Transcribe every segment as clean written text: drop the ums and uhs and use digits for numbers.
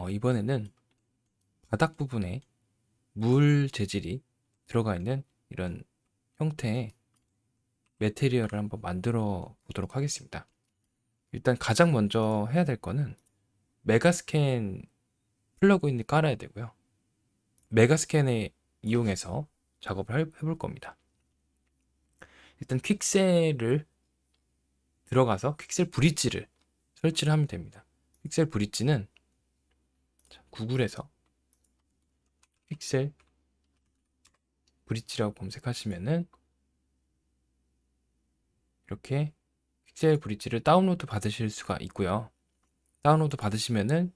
이번에는 바닥 부분에 물 재질이 들어가 있는 이런 형태의 매테리얼을 한번 만들어 보도록 하겠습니다. 일단 가장 먼저 해야 될 거는 메가스캔 플러그인을 깔아야 되고요. 메가스캔을 이용해서 작업을 해볼 겁니다. 일단 퀵셀을 들어가서 퀵셀 브릿지를 설치를 하면 됩니다. 퀵셀 브릿지는 구글에서 퀵셀 브릿지라고 검색하시면은 이렇게 퀵셀 브릿지를 다운로드 받으실 수가 있고요. 다운로드 받으시면은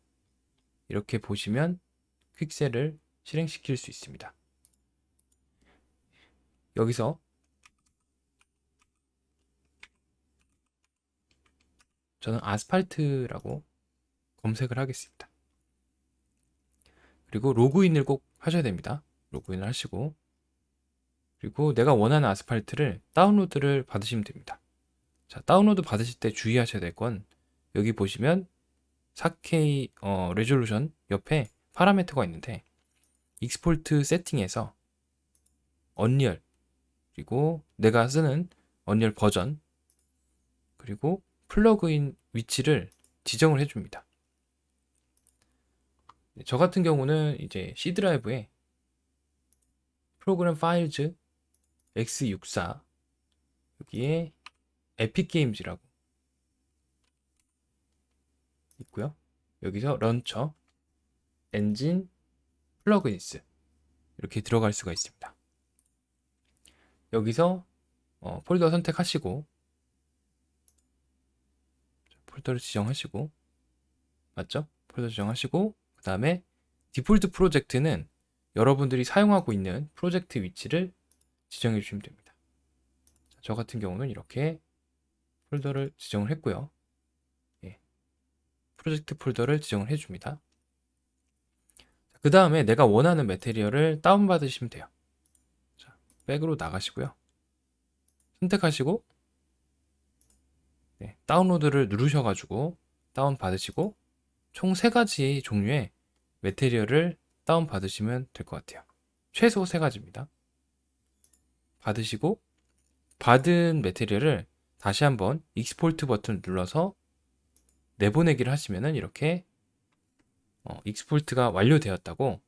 이렇게 보시면 퀵셀을 실행시킬 수 있습니다. 여기서 저는 아스팔트라고 검색을 하겠습니다. 그리고 로그인을 꼭 하셔야 됩니다. 로그인을 하시고 그리고 내가 원하는 아스팔트를 다운로드를 받으시면 됩니다. 자, 다운로드 받으실 때 주의하셔야 될 건 여기 보시면 4K 레졸루션 옆에 파라미터가 있는데 익스포트 세팅에서 언리얼 그리고 내가 쓰는 언리얼 버전 그리고 플러그인 위치를 지정을 해줍니다. 저 같은 경우는 이제 C 드라이브에 프로그램 파일즈 x64 여기에 에픽 게임즈라고 있고요. 여기서 런처, 엔진, 플러그인스 이렇게 들어갈 수가 있습니다. 여기서 폴더 선택하시고 폴더를 지정하시고 맞죠? 폴더 지정하시고 그 다음에 디폴트 프로젝트는 여러분들이 사용하고 있는 프로젝트 위치를 지정해 주시면 됩니다. 저 같은 경우는 이렇게 폴더를 지정을 했고요. 예, 프로젝트 폴더를 지정을 해줍니다. 그 다음에 내가 원하는 매테리얼을 다운받으시면 돼요. 자, 백으로 나가시고요. 선택하시고 다운로드를 누르셔가지고 다운받으시고 총 3가지 종류의 매테리얼을 다운받으시면 될 것 같아요. 최소 3가지입니다. 받으시고 받은 매테리얼을 다시 한번 익스포트 버튼 눌러서 내보내기를 하시면은 이렇게 익스포트가 완료되었다고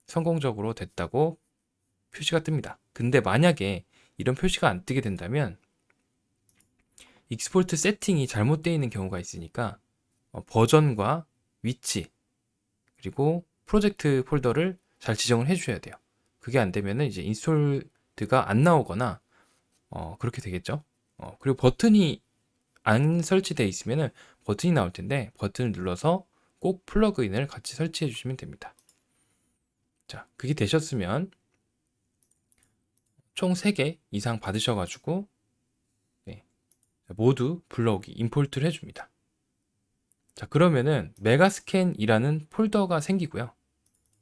성공적으로 됐다고 표시가 뜹니다. 근데 만약에 이런 표시가 안 뜨게 된다면 익스포트 세팅이 잘못되어 있는 경우가 있으니까 버전과 위치 그리고 프로젝트 폴더를 잘 지정을 해주셔야 돼요. 그게 안 되면은 이제 인스톨드가 안 나오거나 그렇게 되겠죠. 그리고 버튼이 안 설치되어 있으면은 버튼이 나올 텐데 버튼을 눌러서 꼭 플러그인을 같이 설치해 주시면 됩니다. 자, 그게 되셨으면 총 3개 이상 받으셔가지고 모두 불러오기, 임포트를 해줍니다. 자, 그러면은 메가스캔이라는 폴더가 생기고요.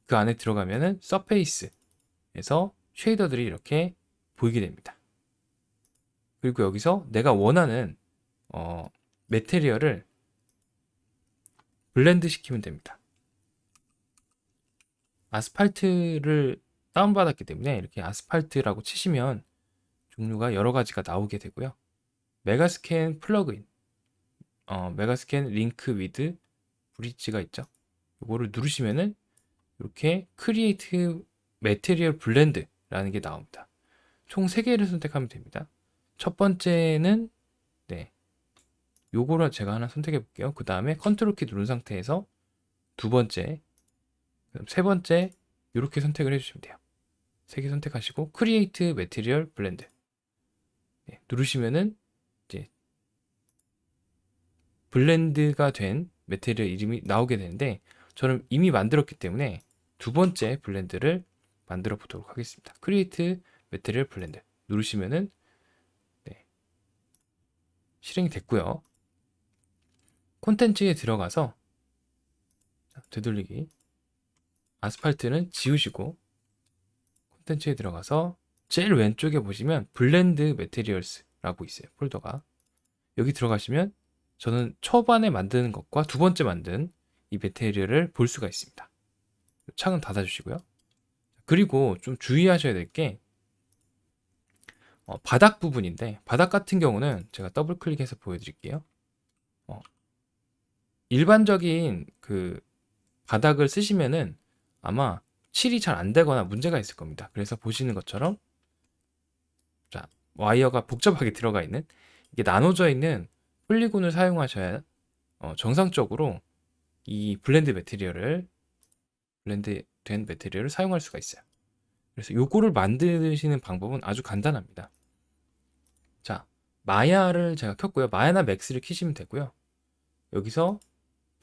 그 안에 들어가면은 서페이스에서 쉐이더들이 이렇게 보이게 됩니다. 그리고 여기서 내가 원하는 매테리얼을 블렌드 시키면 됩니다. 아스팔트를 다운받았기 때문에 이렇게 아스팔트라고 치시면 종류가 여러 가지가 나오게 되고요. 메가스캔 플러그인, 메가스캔 링크 위드 브릿지가 있죠. 이거를 누르시면은 이렇게 크리에이트 매테리얼 블렌드라는 게 나옵니다. 총 3개를 선택하면 됩니다. 첫 번째는 요거를 제가 하나 선택해 볼게요. 그 다음에 컨트롤 키 누른 상태에서 두 번째, 세 번째 이렇게 선택을 해주시면 돼요. 3개 선택하시고 크리에이트 매테리얼 블렌드 누르시면은 이제 블렌드가 된 매테리얼 이름이 나오게 되는데 저는 이미 만들었기 때문에 두 번째 블렌드를 만들어 보도록 하겠습니다. 크리에이트 매테리얼 블렌드 누르시면은 실행이 됐고요. 콘텐츠에 들어가서 되돌리기 아스팔트는 지우시고 콘텐츠에 들어가서 제일 왼쪽에 보시면 블렌드 매테리얼스라고 있어요. 폴더가 여기 들어가시면 저는 초반에 만드는 것과 두 번째 만든 이 매테리얼을 볼 수가 있습니다. 창은 닫아주시고요. 그리고 좀 주의하셔야 될 게 바닥 부분인데, 바닥 같은 경우는 제가 더블 클릭해서 보여드릴게요. 일반적인 그 바닥을 쓰시면은 아마 칠이 잘 안 되거나 문제가 있을 겁니다. 그래서 보시는 것처럼 자, 와이어가 복잡하게 들어가 있는, 이게 나눠져 있는 폴리곤을 사용하셔야 정상적으로 이 블렌드된 매테리얼을 사용할 수가 있어요. 그래서 요거를 만드시는 방법은 아주 간단합니다. 자, 마야를 제가 켰고요. 마야나 맥스를 키시면 되고요. 여기서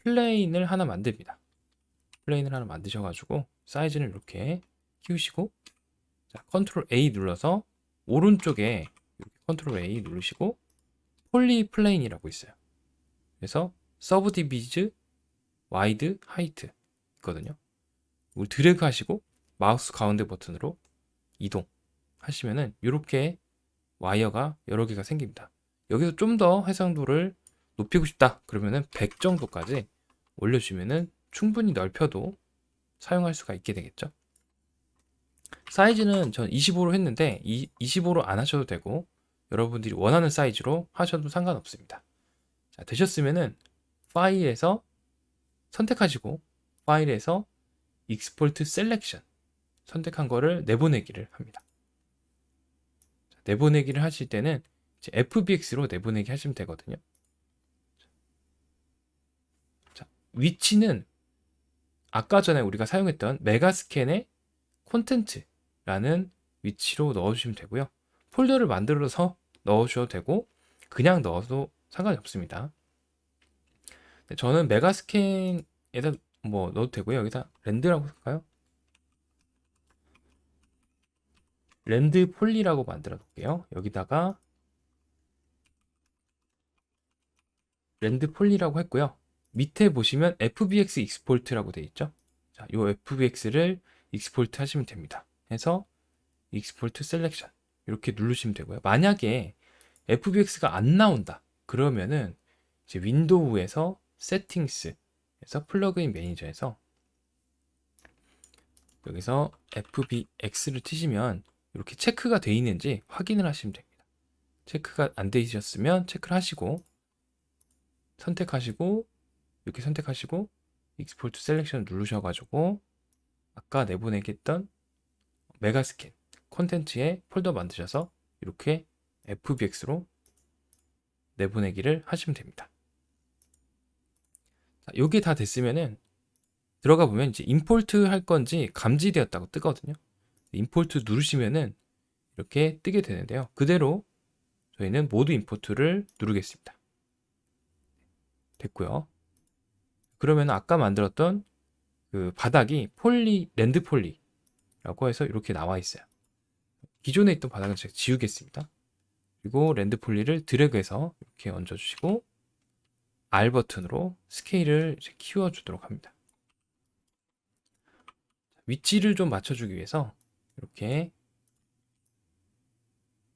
플레인을 하나 만듭니다. 플레인을 하나 만드셔가지고 사이즈는 이렇게 키우시고, 자, 컨트롤 A 눌러서 오른쪽에 이렇게 컨트롤 A 누르시고 폴리 플레인이라고 있어요. 그래서 서브 디비즈 와이드 하이트 있거든요. 이걸 드래그 하시고 마우스 가운데 버튼으로 이동하시면은 이렇게 와이어가 여러 개가 생깁니다. 여기서 좀 더 해상도를 높이고 싶다 그러면은 100 정도까지 올려주면은 충분히 넓혀도 사용할 수가 있게 되겠죠. 사이즈는 전 25로 했는데 25로 안 하셔도 되고 여러분들이 원하는 사이즈로 하셔도 상관없습니다. 자, 되셨으면은 파일에서 선택하시고 파일에서 익스포트 셀렉션 선택한 거를 내보내기를 합니다. 자, 내보내기를 하실 때는 이제 FBX로 내보내기 하시면 되거든요. 자, 위치는 아까 전에 우리가 사용했던 메가스캔의 콘텐츠라는 위치로 넣어주시면 되고요. 폴더를 만들어서 넣으셔도 되고 그냥 넣어도 상관이 없습니다. 저는 메가스캔에다 뭐 넣어도 되고요. 여기다 랜드라고 할까요? 랜드 폴리라고 만들어 놓을게요. 여기다가 랜드 폴리라고 했고요. 밑에 보시면 FBX 익스포트라고 되어 있죠. 자, 요 FBX를 익스포트 하시면 됩니다. 해서 익스포트 셀렉션 이렇게 누르시면 되고요. 만약에 FBX가 안 나온다 그러면은 이제 윈도우에서 세팅스에서 플러그인 매니저에서 여기서 FBX를 치시면 이렇게 체크가 되어 있는지 확인을 하시면 됩니다. 체크가 안 되어 있으셨으면 체크를 하시고 선택하시고 이렇게 선택하시고 익스포트 셀렉션 누르셔가지고 아까 내보내기 했던 메가스캔 콘텐츠에 폴더 만드셔서 이렇게 FBX로 내보내기를 하시면 됩니다. 자, 요게 다 됐으면은 들어가 보면 이제 임포트 할 건지 감지되었다고 뜨거든요. 임포트 누르시면은 이렇게 뜨게 되는데요. 그대로 저희는 모드 임포트를 누르겠습니다. 됐고요. 그러면 아까 만들었던 그 바닥이 랜드 폴리라고 해서 이렇게 나와 있어요. 기존에 있던 바닥은 제가 지우겠습니다. 그리고 랜드 폴리를 드래그해서 이렇게 얹어주시고 R 버튼으로 스케일을 이제 키워주도록 합니다. 위치를 좀 맞춰주기 위해서 이렇게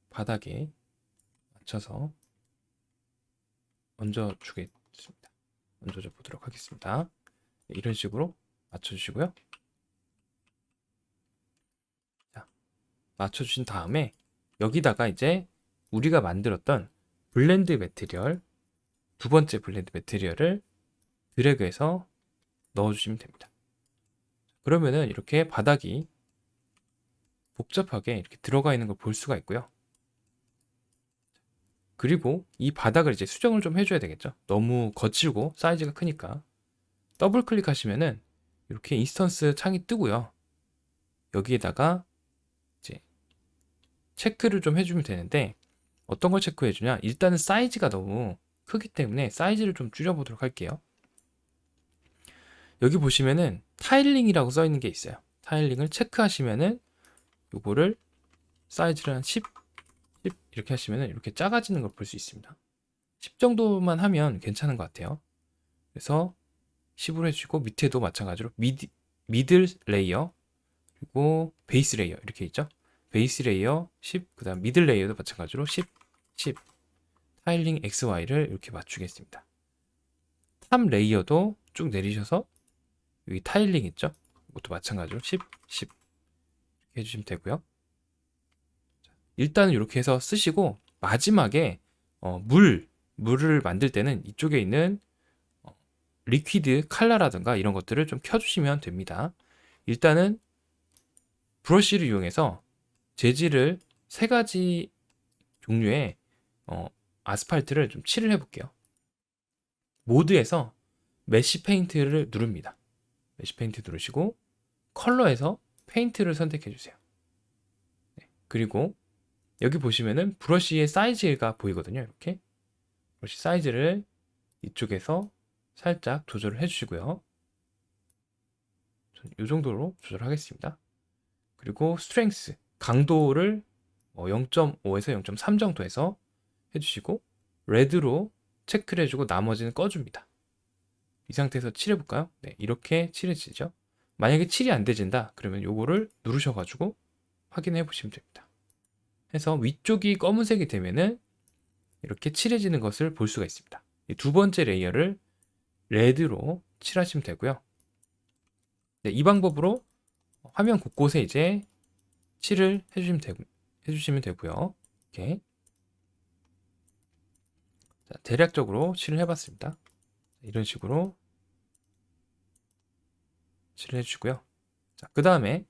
바닥에 맞춰서 얹어주겠습니다. 얹어줘 보도록 하겠습니다. 네, 이런 식으로 맞춰주시고요. 자, 맞춰주신 다음에 여기다가 이제 우리가 만들었던 블렌드 매테리얼 두 번째 블렌드 매테리얼을 드래그해서 넣어주시면 됩니다. 그러면은 이렇게 바닥이 복잡하게 이렇게 들어가 있는 걸 볼 수가 있고요. 그리고 이 바닥을 이제 수정을 좀 해줘야 되겠죠. 너무 거칠고 사이즈가 크니까 더블 클릭하시면은 이렇게 인스턴스 창이 뜨고요. 여기에다가 이제 체크를 좀 해주면 되는데 어떤 걸 체크해주냐? 일단은 사이즈가 너무 크기 때문에 사이즈를 좀 줄여보도록 할게요. 여기 보시면은 타일링이라고 써 있는 게 있어요. 타일링을 체크하시면은 요거를 사이즈를 한 10 이렇게 하시면은 이렇게 작아지는 걸 볼 수 있습니다. 10 정도만 하면 괜찮은 것 같아요. 그래서 10으로 해주시고 밑에도 마찬가지로 미들 레이어 그리고 베이스 레이어 이렇게 있죠. 베이스 레이어 10, 그 다음 미들 레이어도 마찬가지로 10, 10 타일링 XY를 이렇게 맞추겠습니다. 탑 레이어도 쭉 내리셔서 여기 타일링 있죠? 이것도 마찬가지로 10, 10 이렇게 해주시면 되고요. 일단은 이렇게 해서 쓰시고 마지막에 물을 만들 때는 이쪽에 있는 리퀴드 칼라라든가 이런 것들을 좀 켜주시면 됩니다. 일단은 브러쉬를 이용해서 재질을 3가지 종류의 아스팔트를 좀 칠을 해볼게요. 모드에서 메쉬 페인트를 누릅니다. 메쉬 페인트 누르시고 컬러에서 페인트를 선택해 주세요. 네, 그리고 여기 보시면은 브러쉬의 사이즈가 보이거든요. 이렇게 브러쉬 사이즈를 이쪽에서 살짝 조절을 해주시고요. 이 정도로 조절하겠습니다. 그리고 스트렝스 강도를 0.5에서 0.3 정도 해서 해주시고 레드로 체크를 해주고 나머지는 꺼줍니다. 이 상태에서 칠해볼까요? 네, 이렇게 칠해지죠. 만약에 칠이 안 되진다 그러면 요거를 누르셔가지고 확인해 보시면 됩니다. 해서 위쪽이 검은색이 되면은 이렇게 칠해지는 것을 볼 수가 있습니다. 이 2번째 레이어를 레드로 칠하시면 되고요. 네, 이 방법으로 화면 곳곳에 이제 칠을 해주시면 되고요. 이렇게 자, 대략적으로 칠을 해봤습니다. 이런 식으로 칠을 해주시고요. 자, 그 다음에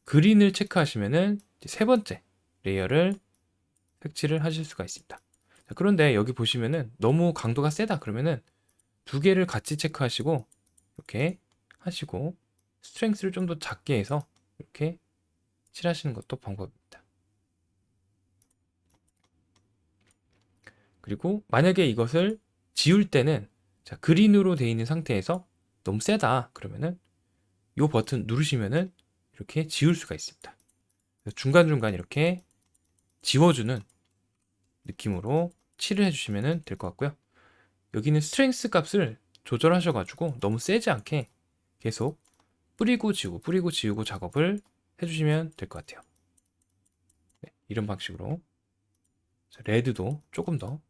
그린을 체크하시면은 이제 3번째 레이어를 색칠을 하실 수가 있습니다. 자, 그런데 여기 보시면은 너무 강도가 세다 그러면은 2개를 같이 체크하시고 이렇게 하시고 스트렝스를 좀 더 작게 해서 이렇게 칠하시는 것도 방법입니다. 그리고 만약에 이것을 지울 때는 자, 그린으로 되어 있는 상태에서 너무 세다 그러면은 이 버튼 누르시면은 이렇게 지울 수가 있습니다. 중간중간 이렇게 지워주는 느낌으로 칠을 해주시면 될 것 같고요. 여기는 스트렝스 값을 조절하셔가지고 너무 세지 않게 계속 뿌리고 지우고 작업을 해주시면 될 것 같아요. 네, 이런 방식으로 레드도 조금 더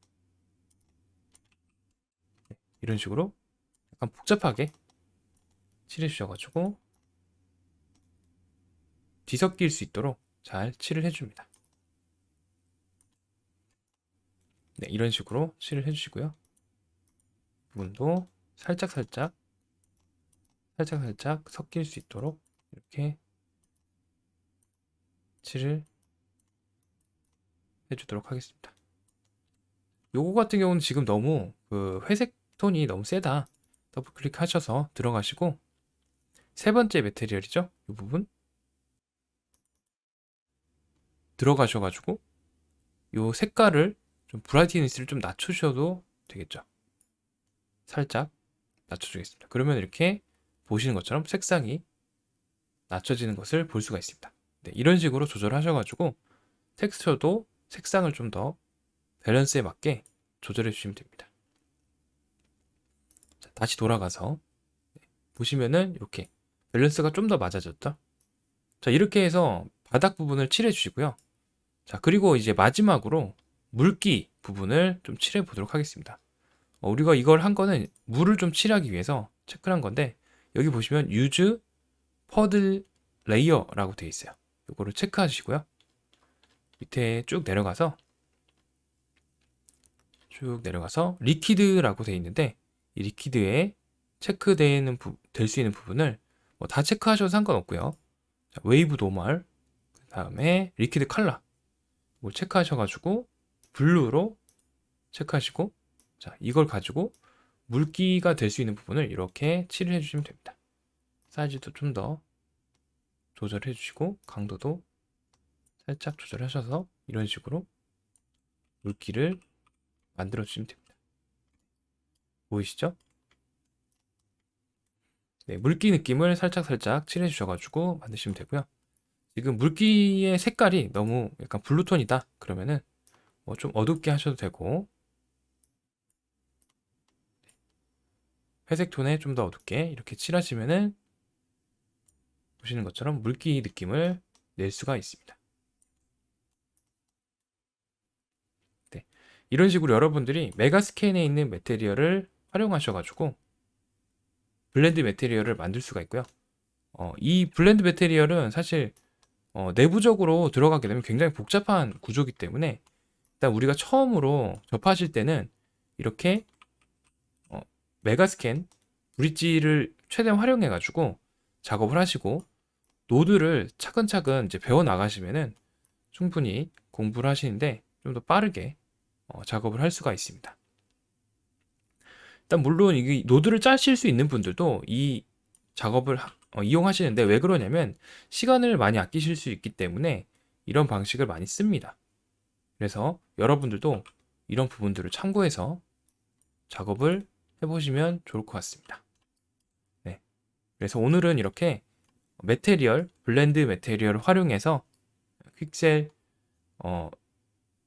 이런 식으로 약간 복잡하게 칠해 주셔가지고 뒤섞일 수 있도록 잘 칠을 해줍니다. 네, 이런 식으로 칠을 해주시고요. 부분도 살짝 섞일 수 있도록 이렇게 칠을 해주도록 하겠습니다. 요거 같은 경우는 지금 너무 그 회색 톤이 너무 세다. 더블 클릭하셔서 들어가시고 3번째 매테리얼이죠. 이 부분 들어가셔가지고 요 색깔을 좀 브라이트니스를 좀 낮추셔도 되겠죠. 살짝 낮춰주겠습니다. 그러면 이렇게 보시는 것처럼 색상이 낮춰지는 것을 볼 수가 있습니다. 네, 이런 식으로 조절하셔가지고 텍스처도 색상을 좀 더 밸런스에 맞게 조절해 주시면 됩니다. 자, 다시 돌아가서 보시면은 이렇게 밸런스가 좀 더 맞아졌죠. 자, 이렇게 해서 바닥 부분을 칠해 주시고요. 자, 그리고 이제 마지막으로 물기 부분을 좀 칠해 보도록 하겠습니다. 우리가 이걸 한 거는 물을 좀 칠하기 위해서 체크를 한 건데 여기 보시면 use puddle layer라고 되어 있어요. 이거를 체크하시고요. 밑에 쭉 내려가서 리퀴드라고 되어 있는데 이 리퀴드에 될 수 있는 부분을 다 체크하셔도 상관없고요. 자, 웨이브 노멀, 그 다음에 리퀴드 컬러 이걸 체크하셔가지고 블루로 체크하시고 자, 이걸 가지고 물기가 될 수 있는 부분을 이렇게 칠을 해주시면 됩니다. 사이즈도 좀 더 조절해 주시고 강도도 살짝 조절하셔서 이런 식으로 물기를 만들어 주시면 됩니다. 보이시죠? 네, 물기 느낌을 살짝 칠해 주셔가지고 만드시면 되고요. 지금 물기의 색깔이 너무 약간 블루톤이다 그러면은 뭐 좀 어둡게 하셔도 되고 회색 톤에 좀 더 어둡게 이렇게 칠하시면은 보시는 것처럼 물기 느낌을 낼 수가 있습니다. 네, 이런 식으로 여러분들이 메가스캔에 있는 매테리얼을 활용하셔가지고 블렌드 매테리얼을 만들 수가 있고요. 이 블렌드 매테리얼은 사실 내부적으로 들어가게 되면 굉장히 복잡한 구조이기 때문에 일단 우리가 처음으로 접하실 때는 이렇게 메가스캔 브릿지를 최대한 활용해 가지고 작업을 하시고 노드를 차근차근 이제 배워 나가시면은 충분히 공부를 하시는데 좀 더 빠르게 작업을 할 수가 있습니다. 일단 물론 이 노드를 짜실 수 있는 분들도 이 작업을 이용하시는데 왜 그러냐면 시간을 많이 아끼실 수 있기 때문에 이런 방식을 많이 씁니다. 그래서 여러분들도 이런 부분들을 참고해서 작업을 해보시면 좋을 것 같습니다. 네. 그래서 오늘은 이렇게 매테리얼, 블렌드 매테리얼을 활용해서 퀵셀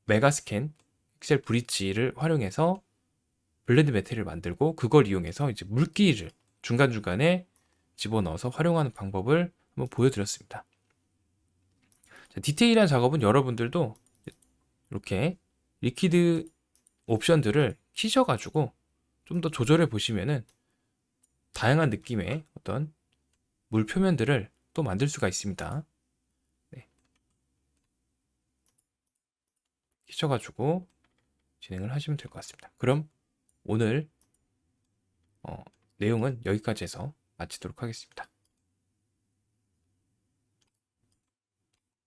메가스캔, 퀵셀 브릿지를 활용해서 블렌드 매테리얼을 만들고 그걸 이용해서 이제 물기를 중간중간에 집어넣어서 활용하는 방법을 한번 보여드렸습니다. 자, 디테일한 작업은 여러분들도 이렇게 리퀴드 옵션들을 키셔가지고 좀 더 조절해 보시면은 다양한 느낌의 어떤 물 표면들을 또 만들 수가 있습니다. 네. 키셔가지고 진행을 하시면 될 것 같습니다. 그럼 오늘 내용은 여기까지 해서 마치도록 하겠습니다.